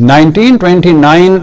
1929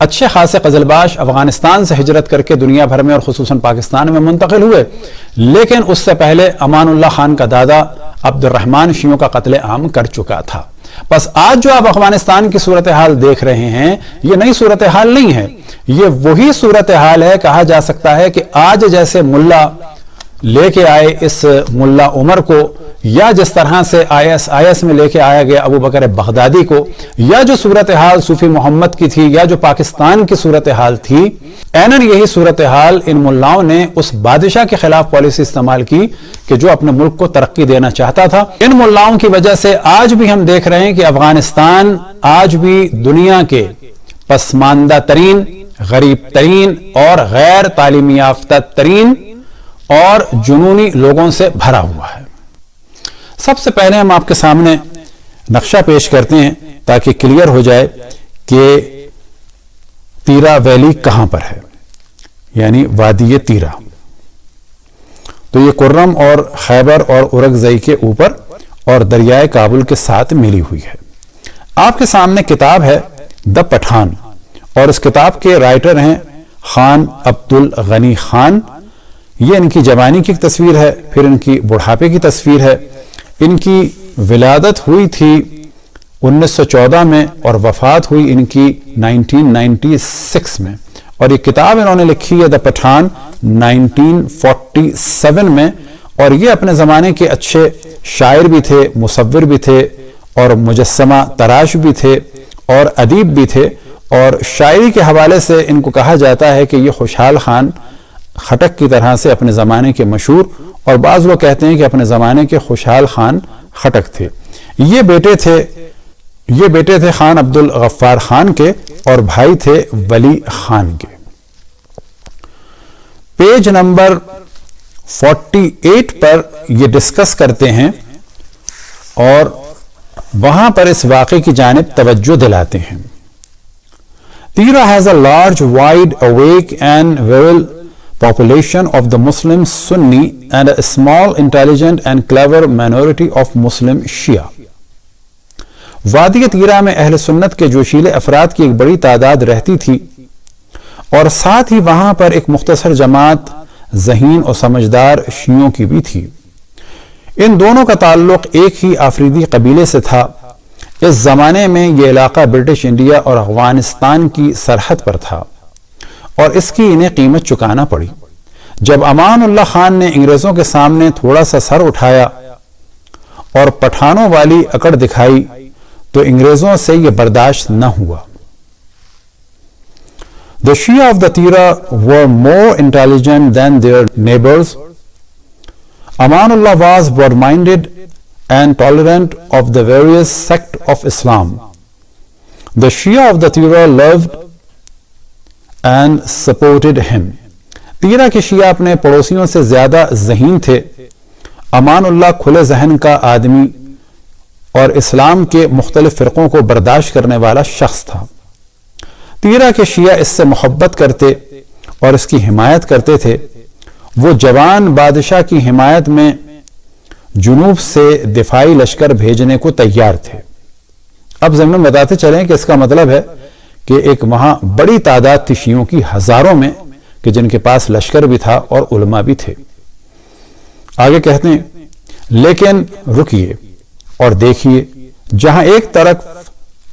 اچھے خاصے غزلباش افغانستان سے ہجرت کر کے دنیا بھر میں اور خصوصاً پاکستان میں منتقل ہوئے، لیکن اس سے پہلے امان اللہ خان کا دادا عبد الرحمن شیعوں کا قتل عام کر چکا تھا۔ بس آج جو آپ افغانستان کی صورتحال دیکھ رہے ہیں یہ نئی صورتحال نہیں ہے، یہ وہی صورتحال ہے۔ کہا جا سکتا ہے کہ آج جیسے ملا لے کے آئے اس ملا عمر کو، یا جس طرح سے IS میں لے کے آیا گیا ابو بکر بغدادی کو، یا جو صورتحال صوفی محمد کی تھی، یا جو پاکستان کی صورتحال تھی، عیناً یہی صورتحال ان ملاؤں نے اس بادشاہ کے خلاف پالیسی استعمال کی کہ جو اپنے ملک کو ترقی دینا چاہتا تھا۔ ان ملاؤں کی وجہ سے آج بھی ہم دیکھ رہے ہیں کہ افغانستان آج بھی دنیا کے پسماندہ ترین، غریب ترین اور غیر تعلیم یافتہ ترین اور جنونی لوگوں سے بھرا ہوا ہے۔ سب سے پہلے ہم آپ کے سامنے نقشہ پیش کرتے ہیں تاکہ کلیئر ہو جائے کہ تیرا ویلی کہاں پر ہے، یعنی وادی تیرا۔ تو یہ کرم اور خیبر اور اورکزئی کے اوپر اور دریائے کابل کے ساتھ ملی ہوئی ہے۔ آپ کے سامنے کتاب ہے دا پٹھان، اور اس کتاب کے رائٹر ہیں خان عبد الغنی خان۔ یہ ان کی جوانی کی تصویر ہے، پھر ان کی بڑھاپے کی تصویر ہے۔ ان کی ولادت ہوئی تھی 1914 میں اور وفات ہوئی ان کی 1996 میں، اور یہ کتاب انہوں نے لکھی ہے دا پٹھان 1947 میں۔ اور یہ اپنے زمانے کے اچھے شاعر بھی تھے، مصور بھی تھے، اور مجسمہ تراش بھی تھے، اور ادیب بھی تھے۔ اور شاعری کے حوالے سے ان کو کہا جاتا ہے کہ یہ خوشحال خان خٹک کی طرح سے اپنے زمانے کے مشہور، اور بعض لوگ کہتے ہیں کہ اپنے زمانے کے خوشحال خان خٹک تھے۔ یہ بیٹے تھے خان عبد الغفار خان کے، اور بھائی تھے ولی خان کے۔ پیج نمبر 48 پر یہ ڈسکس کرتے ہیں اور وہاں پر اس واقعے کی جانب توجہ دلاتے ہیں۔ Tira has a large, wide awake and virile population of the Muslim Sunni and a small, intelligent and clever minority of Muslim Shia. وادی تیرا میں اہل سنت کے جوشیلے افراد کی ایک بڑی تعداد رہتی تھی، اور ساتھ ہی وہاں پر ایک مختصر جماعت ذہین اور سمجھدار شیعوں کی بھی تھی۔ ان دونوں کا تعلق ایک ہی آفریدی قبیلے سے تھا۔ اس زمانے میں یہ علاقہ برٹش انڈیا اور افغانستان کی سرحد پر تھا، اور اس کی انہیں قیمت چکانا پڑی۔ جب امان اللہ خان نے انگریزوں کے سامنے تھوڑا سا سر اٹھایا اور پٹھانوں والی اکڑ دکھائی تو انگریزوں سے یہ برداشت نہ ہوا۔ The Shia of the Tira were more intelligent than their neighbors. Amanullah was broad-minded and tolerant of the various sects of Islam. The Shia of the Tira loved and supported him. تیرا کے شیعہ اپنے پڑوسیوں سے زیادہ ذہین تھے۔ امان اللہ کھلے ذہن کا آدمی اور اسلام کے مختلف فرقوں کو برداشت کرنے والا شخص تھا۔ تیرا کے شیعہ اس سے محبت کرتے اور اس کی حمایت کرتے تھے۔ وہ جوان بادشاہ کی حمایت میں جنوب سے دفاعی لشکر بھیجنے کو تیار تھے۔ اب ضمن بتاتے چلیں کہ اس کا مطلب ہے کہ ایک وہاں بڑی تعداد تھی شیعوں کی، ہزاروں میں، کہ جن کے پاس لشکر بھی تھا اور علماء بھی تھے۔ آگے کہتے ہیں لیکن رکیے اور دیکھیے، جہاں ایک طرف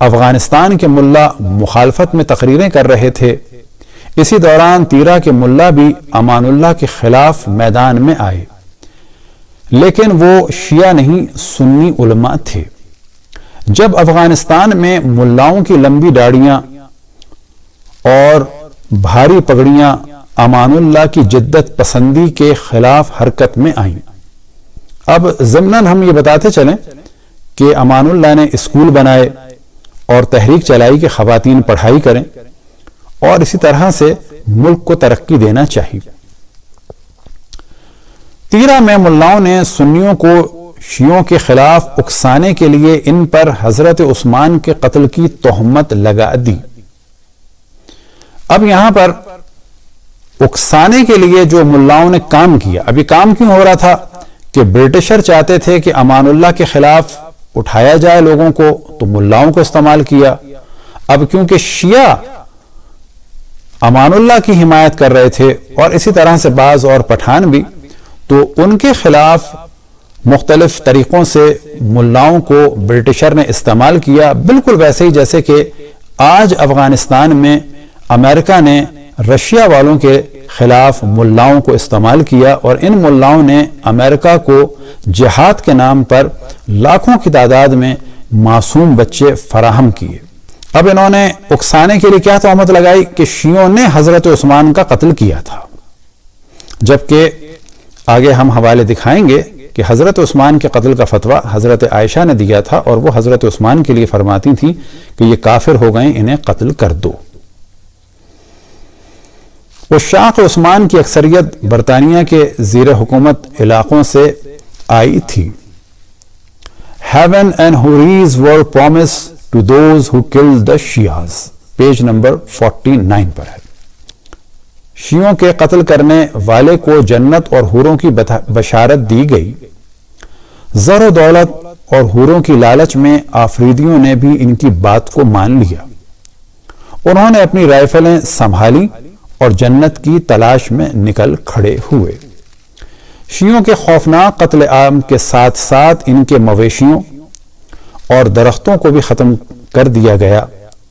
افغانستان کے ملا مخالفت میں تقریریں کر رہے تھے، اسی دوران تیرا کے ملا بھی امان اللہ کے خلاف میدان میں آئے، لیکن وہ شیعہ نہیں سنی علماء تھے۔ جب افغانستان میں ملاؤں کی لمبی داڑیاں اور بھاری پگڑیاں امان اللہ کی جدت پسندی کے خلاف حرکت میں آئیں۔ اب ضمناً ہم یہ بتاتے چلیں کہ امان اللہ نے اسکول بنائے اور تحریک چلائی کہ خواتین پڑھائی کریں، اور اسی طرح سے ملک کو ترقی دینا چاہیے۔ تیرا میں ملاؤں نے سنیوں کو شیعوں کے خلاف اکسانے کے لیے ان پر حضرت عثمان کے قتل کی تہمت لگا دی۔ اب یہاں پر اکسانے کے لیے جو ملاؤں نے کام کیا، اب یہ کام کیوں ہو رہا تھا کہ برٹشر چاہتے تھے کہ امان اللہ کے خلاف اٹھایا جائے لوگوں کو، تو ملاؤں کو استعمال کیا۔ اب کیونکہ شیعہ امان اللہ کی حمایت کر رہے تھے اور اسی طرح سے بعض اور پٹھان بھی، تو ان کے خلاف مختلف طریقوں سے ملاؤں کو برٹشر نے استعمال کیا، بالکل ویسے ہی جیسے کہ آج افغانستان میں امریکہ نے رشیا والوں کے خلاف ملاؤں کو استعمال کیا، اور ان ملاؤں نے امریکہ کو جہاد کے نام پر لاکھوں کی تعداد میں معصوم بچے فراہم کیے۔ اب انہوں نے اکسانے کے لیے کیا تہمت لگائی کہ شیعوں نے حضرت عثمان کا قتل کیا تھا، جبکہ آگے ہم حوالے دکھائیں گے کہ حضرت عثمان کے قتل کا فتویٰ حضرت عائشہ نے دیا تھا، اور وہ حضرت عثمان کے لیے فرماتی تھیں کہ یہ کافر ہو گئے، انہیں قتل کر دو۔ عشاق عثمان کی اکثریت برطانیہ کے زیر حکومت علاقوں سے آئی تھی۔ Heaven and houris were promised to those who killed the Shias، page number 49 پر ہے۔ شیعوں کے قتل کرنے والے کو جنت اور حوروں کی بشارت دی گئی۔ زر و دولت اور حوروں کی لالچ میں آفریدیوں نے بھی ان کی بات کو مان لیا۔ انہوں نے اپنی رائفلیں سنبھالی اور جنت کی تلاش میں نکل کھڑے ہوئے۔ شیعوں کے خوفناک قتل عام کے ساتھ ساتھ ان کے مویشیوں اور درختوں کو بھی ختم کر دیا گیا۔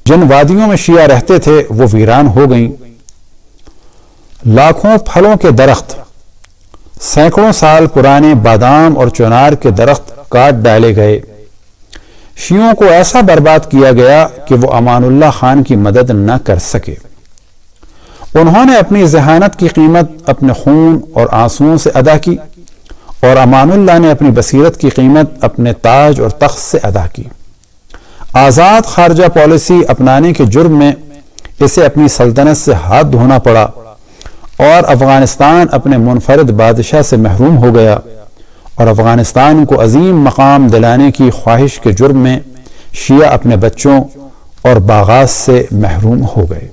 جن وادیوں میں شیعہ رہتے تھے وہ ویران ہو گئیں۔ لاکھوں پھلوں کے درخت، سینکڑوں سال پرانے بادام اور چنار کے درخت کاٹ ڈالے گئے۔ شیعوں کو ایسا برباد کیا گیا کہ وہ امان اللہ خان کی مدد نہ کر سکے۔ انہوں نے اپنی ذہانت کی قیمت اپنے خون اور آنسوؤں سے ادا کی، اور امان اللہ نے اپنی بصیرت کی قیمت اپنے تاج اور تخت سے ادا کی۔ آزاد خارجہ پالیسی اپنانے کے جرم میں اسے اپنی سلطنت سے ہاتھ دھونا پڑا، اور افغانستان اپنے منفرد بادشاہ سے محروم ہو گیا، اور افغانستان کو عظیم مقام دلانے کی خواہش کے جرم میں شیعہ اپنے بچوں اور باغات سے محروم ہو گئے۔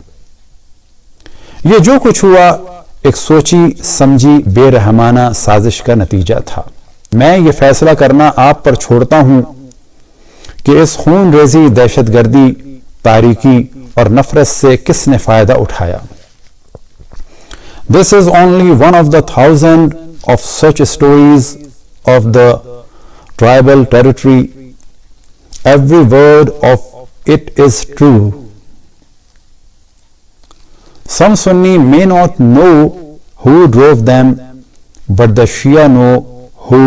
یہ جو کچھ ہوا ایک سوچی سمجھی بے رحمانہ سازش کا نتیجہ تھا۔ میں یہ فیصلہ کرنا آپ پر چھوڑتا ہوں کہ اس خون ریزی، دہشت گردی، تاریکی اور نفرت سے کس نے فائدہ اٹھایا۔ This is only one of the thousand of such stories of the tribal territory. Every word of it is true. Some Sunni may not know who drove them, but the Shia know who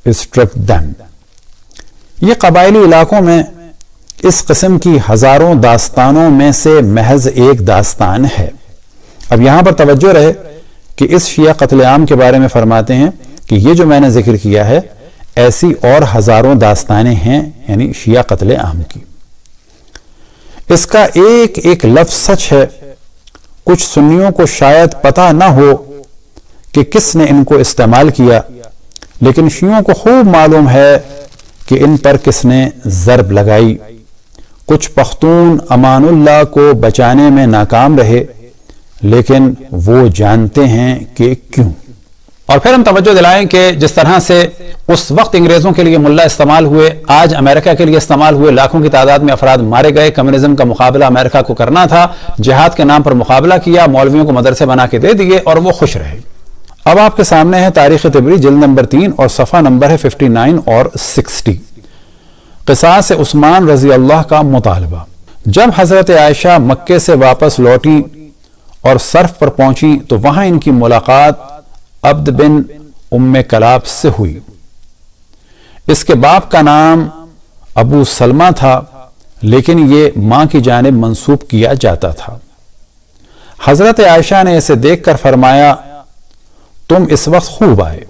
struck them. یہ قبائلی علاقوں میں اس قسم کی ہزاروں داستانوں میں سے محض ایک داستان ہے۔ اب یہاں پر توجہ رہے کہ اس شیعہ قتل عام کے بارے میں فرماتے ہیں کہ یہ جو میں نے ذکر کیا ہے ایسی اور ہزاروں داستانیں ہیں، یعنی شیعہ قتل عام کی۔ اس کا ایک ایک لفظ سچ ہے۔ کچھ سنیوں کو شاید پتہ نہ ہو کہ کس نے ان کو استعمال کیا، لیکن شیعوں کو خوب معلوم ہے کہ ان پر کس نے ضرب لگائی۔ کچھ پختون امان اللہ کو بچانے میں ناکام رہے، لیکن وہ جانتے ہیں کہ کیوں۔ اور پھر ہم توجہ دلائیں کہ جس طرح سے اس وقت انگریزوں کے لیے ملا استعمال ہوئے، آج امریکہ کے لیے استعمال ہوئے، لاکھوں کی تعداد میں افراد مارے گئے۔ کمیونزم کا مقابلہ امریکہ کو کرنا تھا، جہاد کے نام پر مقابلہ کیا، مولویوں کو مدرسے بنا کے دے دیے اور وہ خوش رہے۔ اب آپ کے سامنے ہے تاریخ طبری جلد نمبر 3 اور صفحہ نمبر ہے 59 اور 60۔ قصاص عثمان رضی اللہ کا مطالبہ۔ جب حضرت عائشہ مکے سے واپس لوٹی اور صرف پر پہنچی تو وہاں ان کی ملاقات عبد بن ام کلاب سے ہوئی۔ اس کے باپ کا نام ابو سلمہ تھا، لیکن یہ ماں کی جانب منسوب کیا جاتا تھا۔ حضرت عائشہ نے اسے دیکھ کر فرمایا، تم اس وقت خوب آئے۔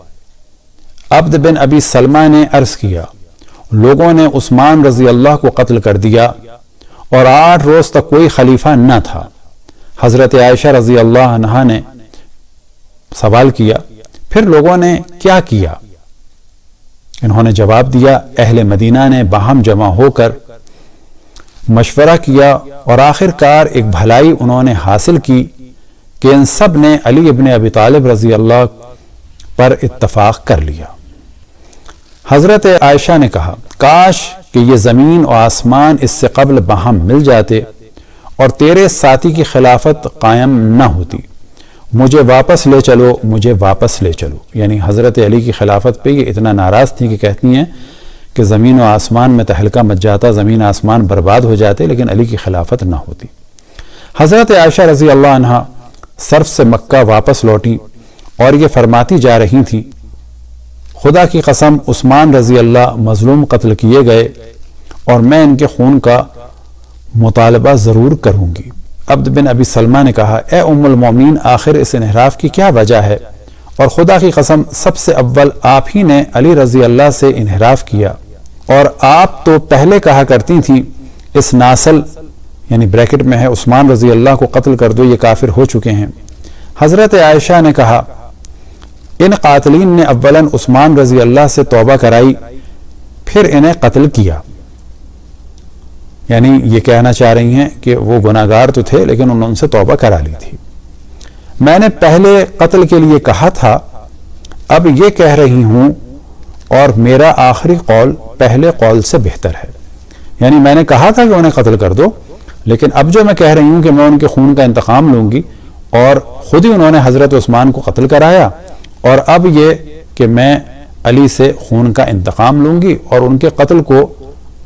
عبد بن ابی سلمہ نے عرض کیا، لوگوں نے عثمان رضی اللہ کو قتل کر دیا اور 8 روز تک کوئی خلیفہ نہ تھا۔ حضرت عائشہ رضی اللہ عنہا نے سوال کیا، پھر لوگوں نے کیا کیا؟ انہوں نے جواب دیا، اہل مدینہ نے باہم جمع ہو کر مشورہ کیا اور آخر کار ایک بھلائی انہوں نے حاصل کی کہ ان سب نے علی ابن ابی طالب رضی اللہ پر اتفاق کر لیا۔ حضرت عائشہ نے کہا، کاش کہ یہ زمین و آسمان اس سے قبل باہم مل جاتے اور تیرے ساتھی کی خلافت قائم نہ ہوتی، مجھے واپس لے چلو، مجھے واپس لے چلو۔ یعنی حضرت علی کی خلافت پہ یہ اتنا ناراض تھی کہ کہتی ہیں کہ زمین و آسمان میں تہلکہ مچ جاتا، زمین آسمان برباد ہو جاتے، لیکن علی کی خلافت نہ ہوتی۔ حضرت عائشہ رضی اللہ عنہا صرف سے مکہ واپس لوٹی اور یہ فرماتی جا رہی تھی، خدا کی قسم عثمان رضی اللہ مظلوم قتل کیے گئے اور میں ان کے خون کا مطالبہ ضرور کروں گی۔ عبد بن ابی سلمہ نے کہا، اے ام المومنین، آخر اس انحراف کی کیا وجہ ہے؟ اور خدا کی قسم سب سے اول آپ ہی نے علی رضی اللہ سے انحراف کیا، اور آپ تو پہلے کہا کرتی تھیں اس ناسل یعنی بریکٹ میں ہے عثمان رضی اللہ کو قتل کر دو، یہ کافر ہو چکے ہیں۔ حضرت عائشہ نے کہا، ان قاتلین نے اولاً عثمان رضی اللہ سے توبہ کرائی، پھر انہیں قتل کیا۔ یعنی یہ کہنا چاہ رہی ہیں کہ وہ گناہگار تو تھے لیکن انہوں نے ان سے توبہ کرا لی تھی۔ میں نے پہلے قتل کے لیے کہا تھا، اب یہ کہہ رہی ہوں، اور میرا آخری قول پہلے قول سے بہتر ہے۔ یعنی میں نے کہا تھا کہ انہیں قتل کر دو، لیکن اب جو میں کہہ رہی ہوں کہ میں ان کے خون کا انتقام لوں گی، اور خود ہی انہوں نے حضرت عثمان کو قتل کرایا، اور اب یہ کہ میں علی سے خون کا انتقام لوں گی اور ان کے قتل کو،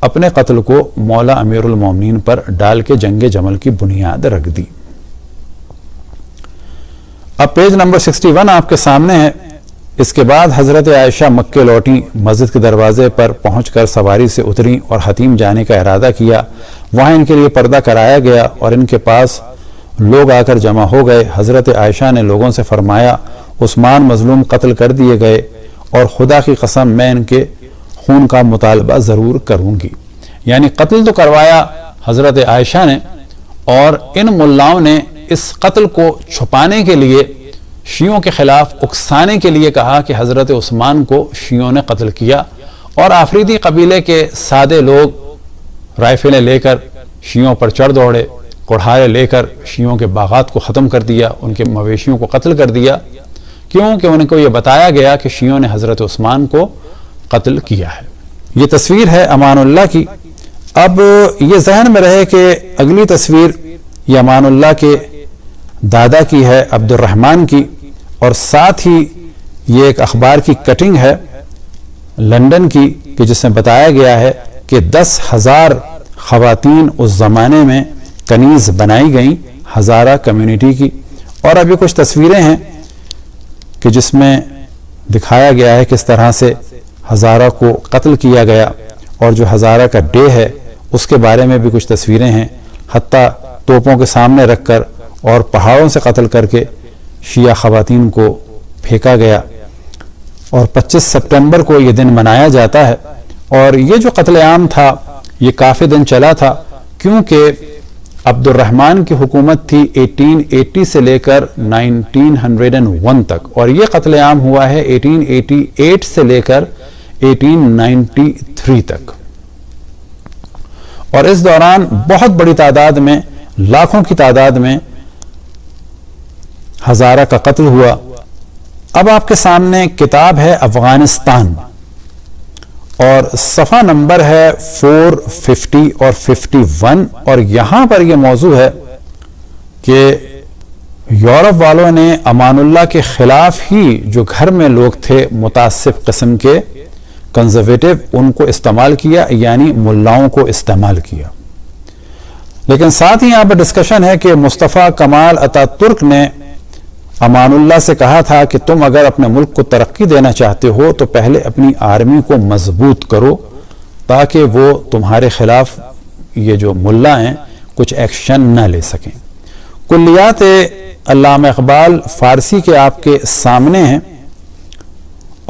اپنے قتل کو مولا امیر المومنین پر ڈال کے جنگ جمل کی بنیاد رکھ دی۔ اب پیج نمبر 61 آپ کے سامنے ہے۔ اس کے بعد حضرت عائشہ مکے لوٹیں، مسجد کے دروازے پر پہنچ کر سواری سے اتریں اور حتیم جانے کا ارادہ کیا۔ وہاں ان کے لیے پردہ کرایا گیا اور ان کے پاس لوگ آ کر جمع ہو گئے۔ حضرت عائشہ نے لوگوں سے فرمایا، عثمان مظلوم قتل کر دیے گئے اور خدا کی قسم میں ان کے خون کا مطالبہ ضرور کروں گی۔ یعنی قتل تو کروایا حضرت عائشہ نے، اور ان ملاؤں نے اس قتل کو چھپانے کے لیے، شیعوں کے خلاف اکسانے کے لیے کہا کہ حضرت عثمان کو شیعوں نے قتل کیا، اور آفریدی قبیلے کے سادے لوگ رائفلیں لے کر شیعوں پر چڑھ دوڑے، کڑھائے لے کر شیعوں کے باغات کو ختم کر دیا، ان کے مویشیوں کو قتل کر دیا، کیونکہ ان کو یہ بتایا گیا کہ شیعوں نے حضرت عثمان کو قتل کیا ہے۔ یہ تصویر ہے امان اللہ کی۔ اب یہ ذہن میں رہے کہ اگلی تصویر یہ امان اللہ کے دادا کی ہے، عبد الرحمن کی، اور ساتھ ہی یہ ایک اخبار کی کٹنگ ہے لندن کی کہ جس میں بتایا گیا ہے کہ 10,000 خواتین اس زمانے میں کنیز بنائی گئیں ہزارہ کمیونٹی کی۔ اور ابھی کچھ تصویریں ہیں کہ جس میں دکھایا گیا ہے کس طرح سے ہزارہ کو قتل کیا گیا، اور جو ہزارہ کا ڈے ہے اس کے بارے میں بھی کچھ تصویریں ہیں، حتیٰ توپوں کے سامنے رکھ کر اور پہاڑوں سے قتل کر کے شیعہ خواتین کو پھینکا گیا، اور 25 سپٹمبر کو یہ دن منایا جاتا ہے۔ اور یہ جو قتل عام تھا یہ کافی دن چلا تھا، کیونکہ عبد الرحمن کی حکومت تھی 1880 سے لے کر 1901 تک، اور یہ قتل عام ہوا ہے 1888 سے لے کر 1893 تک، اور اس دوران بہت بڑی تعداد میں، لاکھوں کی تعداد میں ہزارہ کا قتل ہوا۔ اب آپ کے سامنے کتاب ہے افغانستان، اور صفحہ نمبر ہے 450 اور 51، اور یہاں پر یہ موضوع ہے کہ یورپ والوں نے امان اللہ کے خلاف ہی جو گھر میں لوگ تھے متعصب قسم کے کنزرویٹو، ان کو استعمال کیا، یعنی ملاؤں کو استعمال کیا۔ لیکن ساتھ ہی یہاں پر ڈسکشن ہے کہ مصطفیٰ کمال اتا ترک نے امان اللہ سے کہا تھا کہ تم اگر اپنے ملک کو ترقی دینا چاہتے ہو تو پہلے اپنی آرمی کو مضبوط کرو تاکہ وہ تمہارے خلاف یہ جو ملا ہیں کچھ ایکشن نہ لے سکیں۔ کلیات علامہ اقبال فارسی کے آپ کے سامنے ہیں،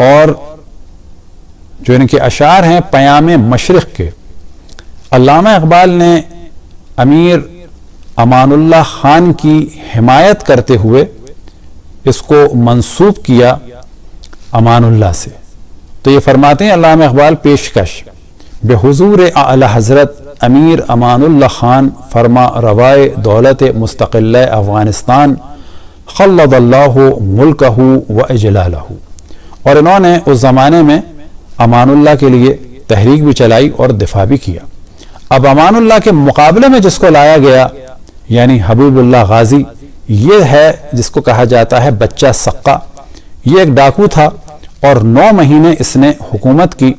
اور جو ان کے اشعار ہیں پیام مشرق کے۔ علامہ اقبال نے امیر امان اللہ خان کی حمایت کرتے ہوئے اس کو منسوب کیا امان اللہ سے۔ تو یہ فرماتے ہیں علامہ اقبال پیشکش، بے حضور اعلی حضرت امیر امان اللہ خان فرما روائے دولت مستقل افغانستان خلد اللہ ملکہ و اجلالہ۔ اور انہوں نے اس زمانے میں امان اللہ کے لیے تحریک بھی چلائی اور دفاع بھی کیا۔ اب امان اللہ کے مقابلے میں جس کو لایا گیا یعنی حبیب اللہ غازی، یہ ہے جس کو کہا جاتا ہے بچہ سقا. یہ ایک ڈاکو تھا اور 9 مہینے اس نے حکومت کی،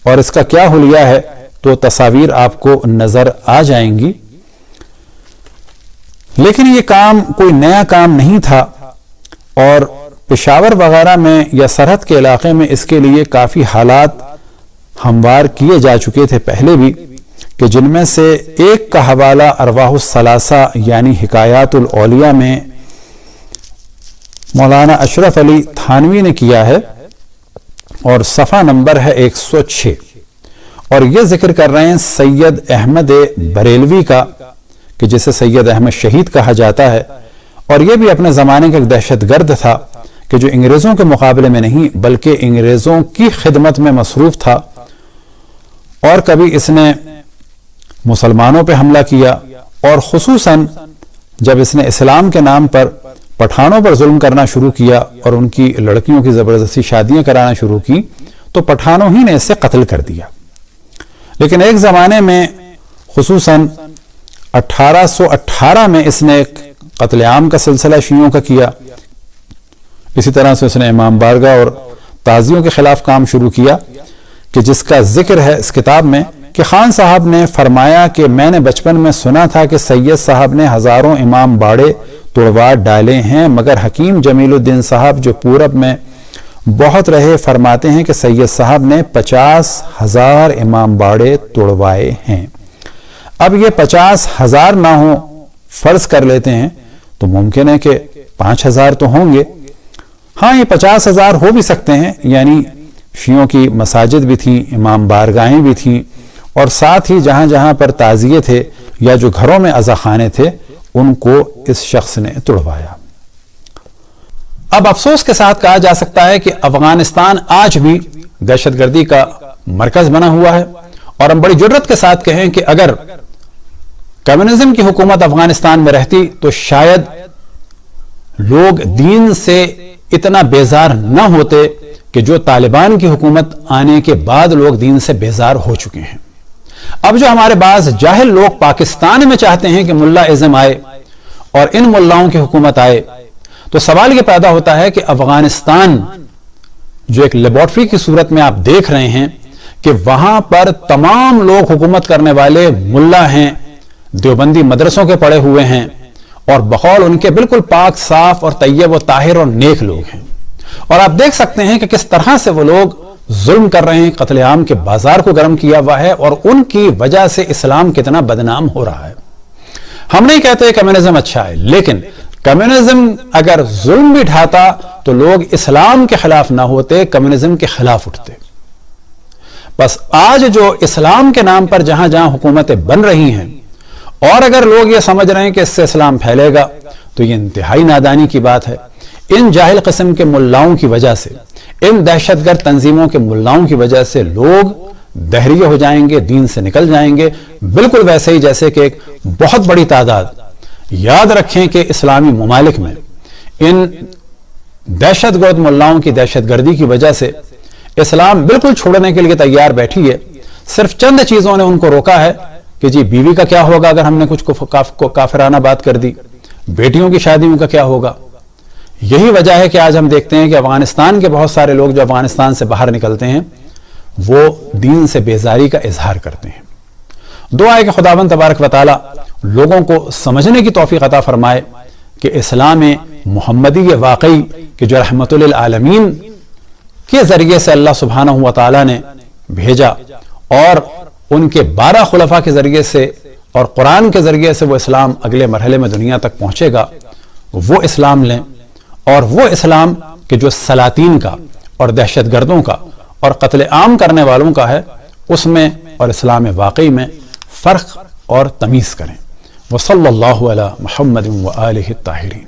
اور اس کا کیا حلیہ ہے تو تصاویر آپ کو نظر آ جائیں گی. لیکن یہ کام کوئی نیا کام نہیں تھا، اور پشاور وغیرہ میں یا سرحد کے علاقے میں اس کے لیے کافی حالات ہموار کیے جا چکے تھے پہلے بھی، کہ جن میں سے ایک کا حوالہ ارواح الثلاثہ یعنی حکایات الاولیاء میں مولانا اشرف علی تھانوی نے کیا ہے، اور صفحہ نمبر ہے 106، اور یہ ذکر کر رہے ہیں سید احمد بریلوی کا، کہ جسے سید احمد شہید کہا جاتا ہے. اور یہ بھی اپنے زمانے کا ایک دہشت گرد تھا کہ جو انگریزوں کے مقابلے میں نہیں بلکہ انگریزوں کی خدمت میں مصروف تھا. اور کبھی اس نے مسلمانوں پہ حملہ کیا، اور خصوصاً جب اس نے اسلام کے نام پر پٹھانوں پر ظلم کرنا شروع کیا اور ان کی لڑکیوں کی زبردستی شادیاں کرانا شروع کی، تو پٹھانوں ہی نے اسے قتل کر دیا. لیکن ایک زمانے میں خصوصاً 1818 میں اس نے ایک قتل عام کا سلسلہ شیعوں کا کیا. اسی طرح سے اس نے امام بارگاہ اور تازیوں کے خلاف کام شروع کیا، کہ جس کا ذکر ہے اس کتاب میں کہ خان صاحب نے فرمایا کہ میں نے بچپن میں سنا تھا کہ سید صاحب نے ہزاروں امام باڑے توڑوا ڈالے ہیں، مگر حکیم جمیل الدین صاحب جو پورب میں بہت رہے فرماتے ہیں کہ سید صاحب نے 50,000 امام باڑے توڑوائے ہیں. اب یہ 50,000 نہ ہوں، فرض کر لیتے ہیں تو ممکن ہے کہ 5,000 تو ہوں گے. ہاں یہ 50,000 ہو بھی سکتے ہیں، یعنی شیعوں کی مساجد بھی تھیں، امام بارگاہیں بھی تھیں، اور ساتھ ہی جہاں جہاں پر تعزیے تھے یا جو گھروں میں عزاخانے تھے ان کو اس شخص نے توڑوایا. اب افسوس کے ساتھ کہا جا سکتا ہے کہ افغانستان آج بھی دہشت گردی کا مرکز بنا ہوا ہے، اور ہم بڑی جرت کے ساتھ کہیں کہ اگر کمیونزم کی حکومت افغانستان میں رہتی تو شاید لوگ دین سے اتنا بیزار نہ ہوتے کہ جو طالبان کی حکومت آنے کے بعد لوگ دین سے بیزار ہو چکے ہیں. اب جو ہمارے بعض جاہل لوگ پاکستان میں چاہتے ہیں کہ ملا ازم آئے اور ان ملاؤں کی حکومت آئے، تو سوال یہ پیدا ہوتا ہے کہ افغانستان جو ایک لیبارٹری کی صورت میں آپ دیکھ رہے ہیں کہ وہاں پر تمام لوگ حکومت کرنے والے ملا ہیں، دیوبندی مدرسوں کے پڑھے ہوئے ہیں، اور بقول ان کے بالکل پاک صاف اور طیب و طاہر اور نیک لوگ ہیں. اور آپ دیکھ سکتے ہیں کہ کس طرح سے وہ لوگ ظلم کر رہے ہیں، قتل عام کے بازار کو گرم کیا ہوا ہے، اور ان کی وجہ سے اسلام کتنا بدنام ہو رہا ہے. ہم نہیں کہتے کمیونزم اچھا ہے، لیکن کمیونزم اگر ظلم بھی ڈھاتا تو لوگ اسلام کے خلاف نہ ہوتے، کمیونزم کے خلاف اٹھتے. بس آج جو اسلام کے نام پر جہاں جہاں حکومتیں بن رہی ہیں، اور اگر لوگ یہ سمجھ رہے ہیں کہ اس سے اسلام پھیلے گا، تو یہ انتہائی نادانی کی بات ہے. ان جاہل قسم کے ملاؤں کی وجہ سے، ان دہشت گرد تنظیموں کے ملاؤں کی وجہ سے لوگ دہریے ہو جائیں گے، دین سے نکل جائیں گے، بالکل ویسے ہی جیسے کہ ایک بہت بڑی تعداد، یاد رکھیں کہ اسلامی ممالک میں ان دہشت گرد ملاؤں کی دہشت گردی کی وجہ سے اسلام بالکل چھوڑنے کے لیے تیار بیٹھی ہے. صرف چند چیزوں نے ان کو روکا ہے کہ جی بیوی کا کیا ہوگا اگر ہم نے کچھ کافرانہ بات کر دی، بیٹیوں کی شادیوں کا کیا ہوگا. یہی وجہ ہے کہ آج ہم دیکھتے ہیں کہ افغانستان کے بہت سارے لوگ جو افغانستان سے باہر نکلتے ہیں وہ دین سے بیزاری کا اظہار کرتے ہیں. دعا ہے کہ خداوند تبارک و تعالی لوگوں کو سمجھنے کی توفیق عطا فرمائے کہ اسلام محمدی یہ واقعی کہ جو رحمت للعالمین کے ذریعے سے اللہ سبحانہ و تعالی نے بھیجا، اور ان کے 12 خلفاء کے ذریعے سے اور قرآن کے ذریعے سے وہ اسلام اگلے مرحلے میں دنیا تک پہنچے گا، وہ اسلام لیں. اور وہ اسلام کہ جو سلاطین کا اور دہشت گردوں کا اور قتل عام کرنے والوں کا ہے، اس میں اور اسلام واقعی میں فرق اور تمیز کریں. وصلی اللہ علی محمد و آلہ الطاہرین.